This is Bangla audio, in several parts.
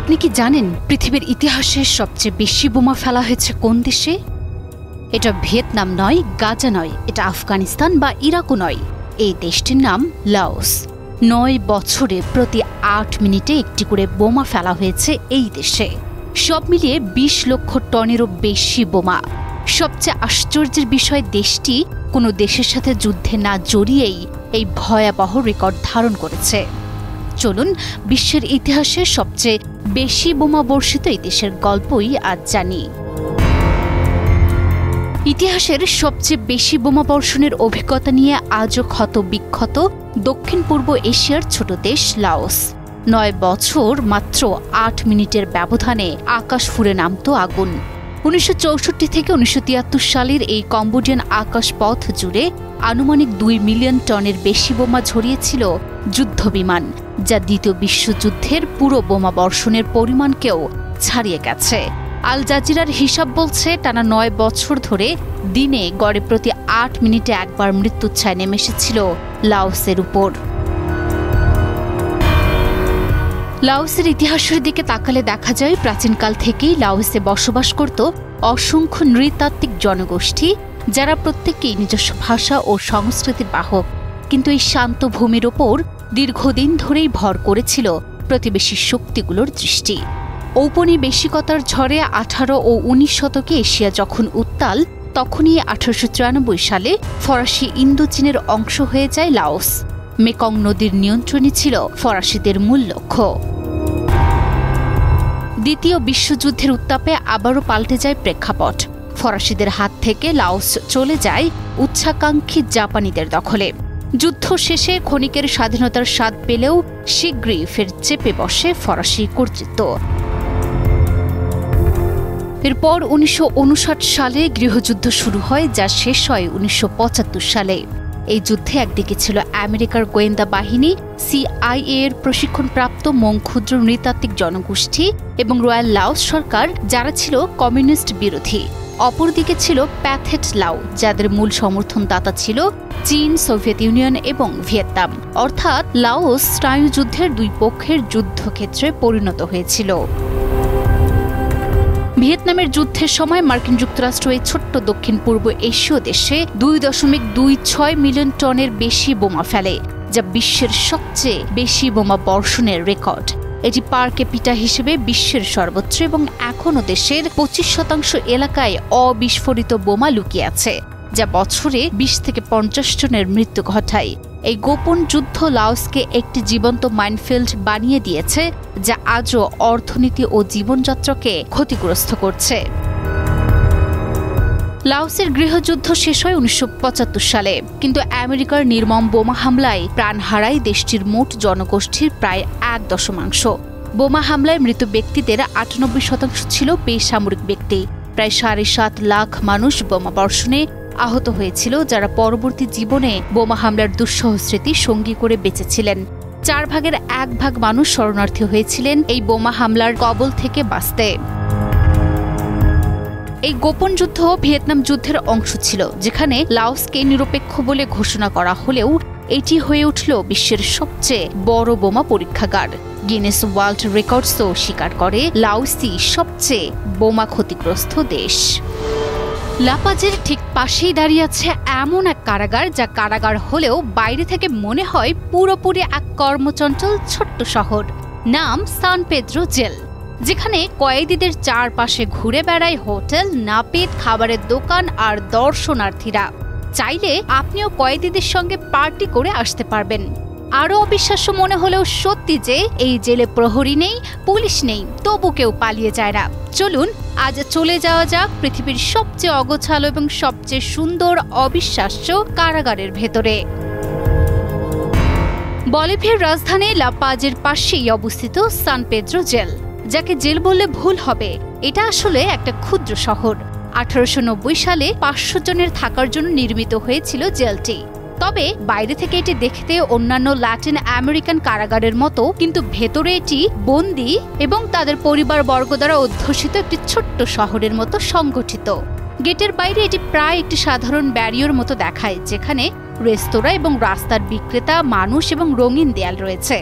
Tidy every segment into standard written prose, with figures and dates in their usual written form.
আপনি কি জানেন পৃথিবীর ইতিহাসে সবচেয়ে বেশি বোমা ফেলা হয়েছে কোন দেশে? এটা ভিয়েতনাম নয়, গাজা নয়, এটা আফগানিস্তান বা ইরাকও নয়। এই দেশটির নাম লাওস। 9 বছরে প্রতি 8 মিনিটে একটি করে বোমা ফেলা হয়েছে এই দেশে। সব মিলিয়ে 20 লক্ষ টনেরও বেশি বোমা। সবচেয়ে আশ্চর্যের বিষয়, দেশটি কোনো দেশের সাথে যুদ্ধে না জড়িয়েই এই ভয়াবহ রেকর্ড ধারণ করেছে। চলুন বিশ্বের ইতিহাসে সবচেয়ে বেশি বোমা বর্ষিত এই দেশের গল্পই আজ জানি। ইতিহাসের সবচেয়ে বেশি বোমা বর্ষণের অভিজ্ঞতা নিয়ে আজও ক্ষত বিক্ষত দক্ষিণ পূর্ব এশিয়ার ছোট দেশ লাওস। 9 বছর মাত্র 8 মিনিটের ব্যবধানে আকাশ ফুঁড়ে নামত আগুন। 1964 থেকে 1973 সালের এই কম্বোডিয়ান আকাশপথ জুড়ে আনুমানিক 2 মিলিয়ন টনের বেশি বোমা ছড়িয়েছিল যুদ্ধবিমান, যা দ্বিতীয় বিশ্বযুদ্ধের পুরো বোমা বর্ষণের পরিমাণকেও ছাড়িয়ে গেছে। আল জাজিরার হিসাব বলছে, টানা 9 বছর ধরে দিনে গড়ে প্রতি 8 মিনিটে একবার মৃত্যুচ্ছায় নেমে এসেছিল লাওসের উপর। লাওসের ইতিহাসের দিকে তাকালে দেখা যায়, প্রাচীনকাল থেকেই লাওসে বসবাস করত অসংখ্য নৃতাত্ত্বিক জনগোষ্ঠী, যারা প্রত্যেকেই নিজস্ব ভাষা ও সংস্কৃতির বাহক। কিন্তু এই শান্ত ভূমির ওপর দীর্ঘদিন ধরেই ভর করেছিল প্রতিবেশী শক্তিগুলোর দৃষ্টি। ঔপনিবেশিকতার ঝড়ে 18 ও 19 শতকে এশিয়া যখন উত্তাল, তখনই 1893 সালে ফরাসি ইন্দোচীনের অংশ হয়ে যায় লাওস। মেকং নদীর নিয়ন্ত্রণই ছিল ফরাসিদের মূল লক্ষ্য। দ্বিতীয় বিশ্বযুদ্ধের উত্তাপে আবারও পাল্টে যায় প্রেক্ষাপট। ফরাসিদের হাত থেকে লাওস চলে যায় উচ্চাকাঙ্ক্ষী জাপানিদের দখলে। যুদ্ধ শেষে ক্ষণিকের স্বাধীনতার স্বাদ পেলেও শীঘ্রই ফের চেপে বসে ফরাসি কর্তৃত্ব। এরপর 1959 সালে গৃহযুদ্ধ শুরু হয়, যা শেষ হয় 1975 সালে। এই যুদ্ধে একদিকে ছিল আমেরিকার গোয়েন্দা বাহিনী, CIA এর প্রশিক্ষণপ্রাপ্ত ক্ষুদ্র নৃতাত্ত্বিক জনগোষ্ঠী এবং রয়্যাল লাওস সরকার, যারা ছিল কমিউনিস্ট বিরোধী। অপরদিকে ছিল প্যাথেট লাও, যাদের মূল সমর্থনদাতা ছিল চীন, সোভিয়েত ইউনিয়ন এবং ভিয়েতনাম। অর্থাৎ লাওস স্নায়ুযুদ্ধের দুই পক্ষের যুদ্ধক্ষেত্রে পরিণত হয়েছিল। ভিয়েতনামের যুদ্ধের সময় মার্কিন যুক্তরাষ্ট্র এই ছোট্ট দক্ষিণ পূর্ব এশীয় দেশে 2.26 মিলিয়ন টনের বেশি বোমা ফেলে, যা বিশ্বের সবচেয়ে বেশি বোমা বর্ষণের রেকর্ড। এটি পার ক্যাপিটা হিসেবে বিশ্বের সর্বোচ্চ এবং এখনও দেশের 25% এলাকায় অবিস্ফোরিত বোমা লুকিয়ে আছে, যা বছরে 20 থেকে 50 জনের মৃত্যু ঘটায়। এই গোপন যুদ্ধ লাওসকে একটি জীবন্ত মাইনফিল্ড বানিয়ে দিয়েছে, যা আজও অর্থনীতি ও জীবনযাত্রাকে ক্ষতিগ্রস্ত করছে। লাওসের গৃহযুদ্ধ শেষ হয় 1975 সালে, কিন্তু আমেরিকার নির্মম বোমা হামলায় প্রাণ হারায় দেশটির মোট জনগোষ্ঠীর প্রায় 1/10। বোমা হামলায় মৃত ব্যক্তিদের 98% ছিল বেসামরিক ব্যক্তি। প্রায় 7.5 লাখ মানুষ বোমা বর্ষণে আহত হয়েছিল, যারা পরবর্তী জীবনে বোমা হামলার দুঃসহ স্মৃতি সঙ্গী করে বেঁচেছিলেন। 4 ভাগের 1 ভাগ মানুষ শরণার্থী হয়েছিলেন এই বোমা হামলার কবল থেকে বাঁচতে। এই গোপন যুদ্ধ ভিয়েতনাম যুদ্ধের অংশ ছিল, যেখানে লাওসকে নিরপেক্ষ বলে ঘোষণা করা হলেও এটি হয়ে উঠল বিশ্বের সবচেয়ে বড় বোমা পরীক্ষাগার। গিনেস ওয়ার্ল্ড রেকর্ডসও স্বীকার করে লাওসই সবচেয়ে বোমা ক্ষতিগ্রস্ত দেশ। লাপাজের ঠিক পাশেই দাঁড়িয়ে আছে এমন এক কারাগার, যা কারাগার হলেও বাইরে থেকে মনে হয় পুরোপুরি এক কর্মচঞ্চল ছোট্ট শহর। নাম সান পেদ্রো জেল, যেখানে কয়েদিদের চারপাশে ঘুরে বেড়ায় হোটেল, নাপিত, খাবারের দোকান আর দর্শনার্থীরা। চাইলে আপনিও কয়েদিদের সঙ্গে পার্টি করে আসতে পারবেন। আরও অবিশ্বাস্য মনে হলেও সত্যি যে এই জেলে প্রহরী নেই, পুলিশ নেই, তবু কেউ পালিয়ে যায় না। চলুন আজ চলে যাওয়া যাক পৃথিবীর সবচেয়ে অগোছালো এবং সবচেয়ে সুন্দর অবিশ্বাস্য কারাগারের ভেতরে। বলিভিয়ার রাজধানী লা পাজের পাশেই অবস্থিত সান পেদ্রো জেল, যাকে জেল বললে ভুল হবে। এটা আসলে একটা ক্ষুদ্র শহর। 1890 সালে 500 জনের থাকার জন্য নির্মিত হয়েছিল জেলটি। তবে বাইরে থেকে এটি দেখতে অন্যান্য ল্যাটিন আমেরিকান কারাগারের মতো, কিন্তু ভেতরে এটি বন্দী এবং তাদের পরিবারবর্গ দ্বারা অধ্যুষিত একটি ছোট্ট শহরের মতো সংগঠিত। গেটের বাইরে এটি প্রায় একটি সাধারণ ব্যারিয়ার মতো দেখায়, যেখানে রেস্তোরাঁ এবং রাস্তার বিক্রেতা, মানুষ এবং রঙিন দেয়াল রয়েছে।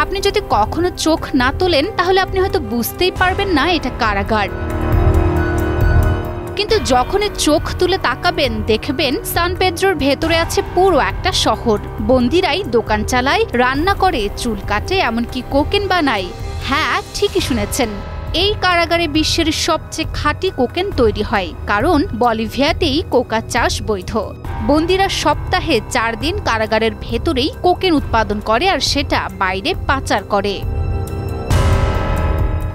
আপনি যদি কখনো চোখ না তোলেন তাহলে আপনি হয়তো বুঝতেই পারবেন না এটা কারাগার। কিন্তু যখনই চোখ তুলে তাকাবেন দেখবেন সান পেদ্রোর ভেতরে আছে পুরো একটা শহর। বন্দিরাই দোকান চালায়, রান্না করে, চুল কাটে, এমনকি কোকেন বানায়। হ্যাঁ, ঠিকই শুনেছেন, এই কারাগারে বিশ্বের সবচেয়ে খাঁটি কোকেন তৈরি হয়, কারণ বলিভিয়াতেই কোকা চাষ বৈধ। বন্দিরা সপ্তাহে 4 দিন কারাগারের ভেতরেই কোকেন উৎপাদন করে আর সেটা বাইরে পাচার করে।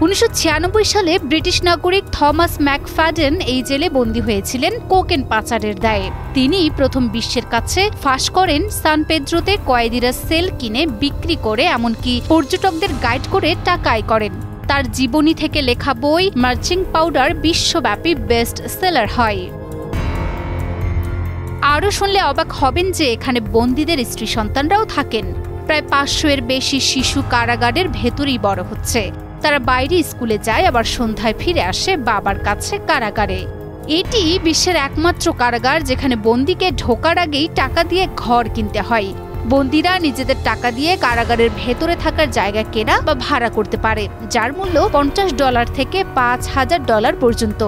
1996 সালে ব্রিটিশ নাগরিক থমাস ম্যাকফাডেন এই জেলে বন্দী হয়েছিলেন কোকেন পাচারের দায়ে। তিনি প্রথম বিশ্বের কাছে ফাঁস করেন সান পেদ্রোতে কয়েদিরা সেল কিনে বিক্রি করে, এমনকি পর্যটকদের গাইড করে টাকা আয় করেন। তার জীবনী থেকে লেখা বই মার্চিং পাউডার বিশ্বব্যাপী বেস্ট সেলার হয়। আরও শুনলে অবাক হবেন যে এখানে বন্দীদের স্ত্রী সন্তানরাও থাকেন। প্রায় 500 এর বেশি শিশু কারাগারের ভেতরেই বড় হচ্ছে। তারা বাইরে স্কুলে যায়, আবার সন্ধ্যায় ফিরে আসে বাবার কাছে কারাগারে। এটি বিশ্বের একমাত্র কারাগার যেখানে বন্দীকে ঢোকার আগেই টাকা দিয়ে ঘর কিনতে হয়। বন্দীরা নিজেদের টাকা দিয়ে কারাগারের ভেতরে থাকার জায়গা কেনা বা ভাড়া করতে পারে, যার মূল্য $50 থেকে $5000 পর্যন্ত।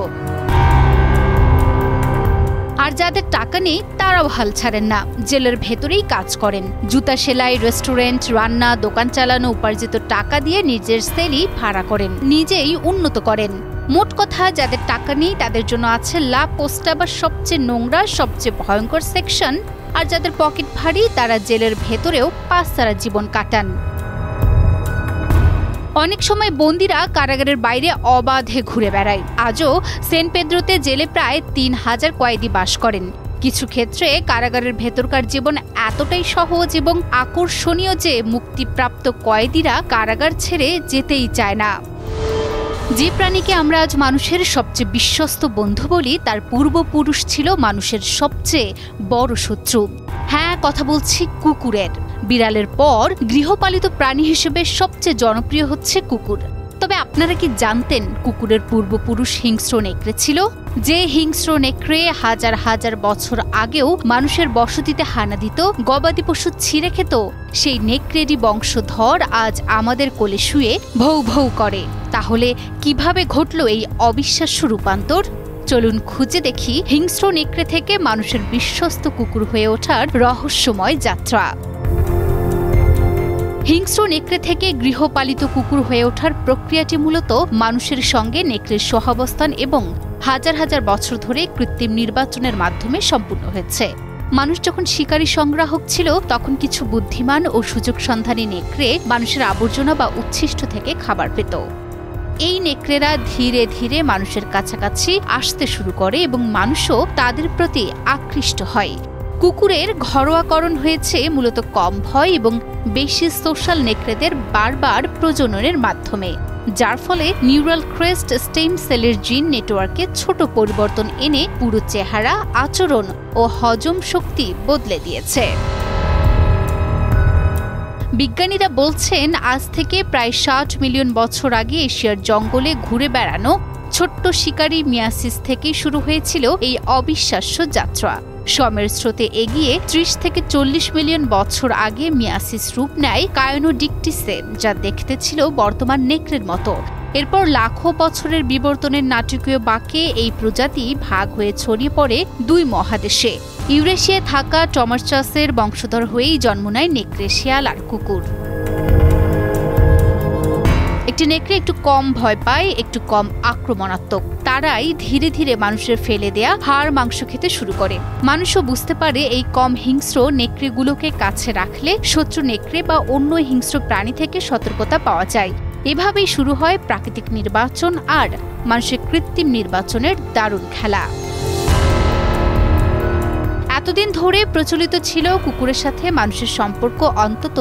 আর যাদের টাকা নেই তারাও হাল ছাড়েন না, জেলের ভেতরেই কাজ করেন। জুতা সেলাই, রেস্টুরেন্ট, রান্না, দোকান চালানো, উপার্জিত টাকা দিয়ে নিজের সেলই ভাড়া করেন, নিজেই উন্নত করেন। মোট কথা, যাদের টাকা নেই তাদের জন্য আছে লা পোস্টা বা সবচেয়ে নোংরা, সবচেয়ে ভয়ঙ্কর সেকশন। আর যাদের পকেট ভারী তারা জেলের ভেতরেও পাঁচতারা জীবন কাটান। অনেক সময় বন্দীরা কারাগারের বাইরে অবাধে ঘুরে বেড়ায়। আজও সেন্ট পেদ্রোতে জেলে প্রায় 3000 কয়েদি বাস করেন। কিছু ক্ষেত্রে কারাগারের ভেতরকার জীবন এতটাই সহজ এবং আকর্ষণীয় যে মুক্তিপ্রাপ্ত কয়েদিরা কারাগার ছেড়ে যেতেই চায় না। যে প্রাণীকে আমরা আজ মানুষের সবচেয়ে বিশ্বস্ত বন্ধু বলি, তার পূর্বপুরুষ ছিল মানুষের সবচেয়ে বড় শত্রু। হ্যাঁ, কথা বলছি কুকুরের। বিড়ালের পর গৃহপালিত প্রাণী হিসেবে সবচেয়ে জনপ্রিয় হচ্ছে কুকুর। তবে আপনারা কি জানতেন কুকুরের পূর্বপুরুষ হিংস্র নেকড়ে ছিল? যে হিংস্র নেকড়ে হাজার হাজার বছর আগেও মানুষের বসতিতে হানা দিত, গবাদি পশু ছিঁড়ে খেত, সেই নেকড়েরই বংশধর আজ আমাদের কোলে শুয়ে ভৌ ভৌ করে। তাহলে কিভাবে ঘটল এই অবিশ্বাস্য রূপান্তর? চলুন খুঁজে দেখি হিংস্র নেকড়ে থেকে মানুষের বিশ্বস্ত কুকুর হয়ে ওঠার রহস্যময় যাত্রা। হিংস্র নেকড়ে থেকে গৃহপালিত কুকুর হয়ে ওঠার প্রক্রিয়াটি মূলত মানুষের সঙ্গে নেকড়ের সহাবস্থান এবং হাজার হাজার বছর ধরে কৃত্রিম নির্বাচনের মাধ্যমে সম্পূর্ণ হয়েছে। মানুষ যখন শিকারী সংগ্রাহক ছিল তখন কিছু বুদ্ধিমান ও সুযোগ সন্ধানী নেকড়ে মানুষের আবর্জনা বা উচ্ছিষ্ট থেকে খাবার পেত। এই নেকড়েরা ধীরে ধীরে মানুষের কাছাকাছি আসতে শুরু করে এবং মানুষও তাদের প্রতি আকৃষ্ট হয়। কুকুরের ঘরোয়াকরণ হয়েছে মূলত কম ভয় এবং বেশি সোশ্যাল নেকড়েদের বারবার প্রজননের মাধ্যমে, যার ফলে নিউরাল ক্রেস্ট স্টেম সেলের জিন নেটওয়ার্কে ছোট পরিবর্তন এনে পুরো চেহারা, আচরণ ও হজম শক্তি বদলে দিয়েছে। বিজ্ঞানীরা বলছেন আজ থেকে প্রায় 60 মিলিয়ন বছর আগে এশিয়ার জঙ্গলে ঘুরে বেড়ানো ছোট্ট শিকারী মিয়াসিস থেকেই শুরু হয়েছিল এই অবিশ্বাস্য যাত্রা। সময়ের স্রোতে এগিয়ে 30 থেকে 40 মিলিয়ন বছর আগে মিয়াসিস রূপ নেয় কায়োনোডিকটিসে, যা দেখতে ছিল বর্তমান নেকড়ের মতো। এরপর লাখো বছরের বিবর্তনের নাটকীয় বাঁকে এই প্রজাতি ভাগ হয়ে ছড়িয়ে পড়ে 2 মহাদেশে। ইউরেশিয়ায় থাকা টমারচাসের বংশধর হয়েই জন্ম নেয় নেকড়ে, শিয়াল আর কুকুর। একটি নেকড়ে একটু কম ভয় পায়, একটু কম আক্রমণাত্মক। তারাই ধীরে ধীরে মানুষের ফেলে দেয়া হাড় মাংস খেতে শুরু করে। মানুষও বুঝতে পারে এই কম হিংস্র নেকড়েগুলোকে কাছে রাখলে শত্রু নেকড়ে বা অন্য হিংস্র প্রাণী থেকে সতর্কতা পাওয়া যায়। এভাবেই শুরু হয় প্রাকৃতিক নির্বাচন আর মানুষের কৃত্রিম নির্বাচনের দারুণ খেলা। এতদিন ধরে প্রচলিত ছিল কুকুরের সাথে মানুষের সম্পর্ক অন্তত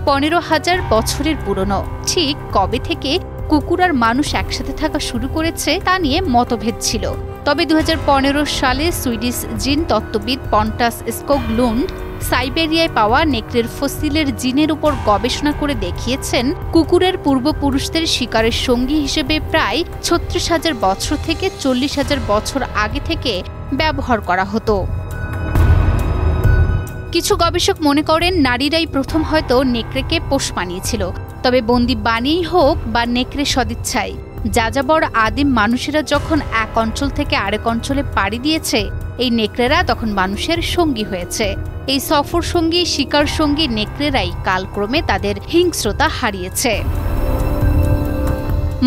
15,000 বছরের পুরনো। ঠিক কবে থেকে কুকুর আর মানুষ একসাথে থাকা শুরু করেছে তা নিয়ে মতভেদ ছিল। তবে 2015 সালে সুইডিশ জিন তত্ত্ববিদ পন্টাস স্কোগলুন্ড সাইবেরিয়ায় পাওয়া নেকড়ের ফসিলের জিনের উপর গবেষণা করে দেখিয়েছেন কুকুরের পূর্বপুরুষদের শিকারের সঙ্গী হিসেবে প্রায় 36,000 বছর থেকে 40,000 বছর আগে থেকে ব্যবহার করা হতো। কিছু গবেষক মনে করেন নারীরাই প্রথম হয়তো নেকড়েকে পোষ মানিয়েছিল। তবে বন্দি বানিয়েই হোক বা নেকড়ে সদিচ্ছায়, যাযাবর আদিম মানুষেরা যখন এক অঞ্চল থেকে আরেক অঞ্চলে পাড়ি দিয়েছে, এই নেকড়েরা তখন মানুষের সঙ্গী হয়েছে। এই সফর সঙ্গী, শিকার সঙ্গী নেকড়েরাই কালক্রমে তাদের হিংস্রতা হারিয়েছে।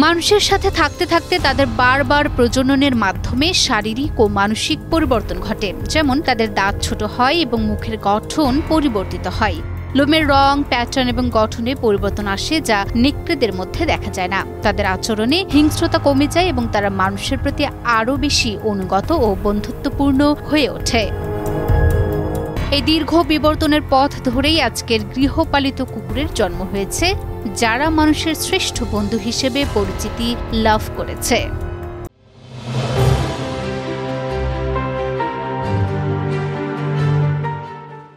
মানুষের সাথে থাকতে থাকতে তাদের বারবার প্রজননের মাধ্যমে শারীরিক ও মানসিক পরিবর্তন ঘটে। যেমন তাদের দাঁত ছোট হয় এবং মুখের গঠন পরিবর্তিত হয়। লোমের রং, প্যাটার্ন এবং গঠনে পরিবর্তন আসে, যা নেকড়েদের মধ্যে দেখা যায় না। তাদের আচরণে হিংস্রতা কমে যায় এবং তারা মানুষের প্রতি আরও বেশি অনুগত ও বন্ধুত্বপূর্ণ হয়ে ওঠে। এই দীর্ঘ বিবর্তনের পথ ধরেই আজকের গৃহপালিত কুকুরের জন্ম হয়েছে, যারা মানুষের শ্রেষ্ঠ বন্ধু হিসেবে পরিচিতি লাভ করেছে।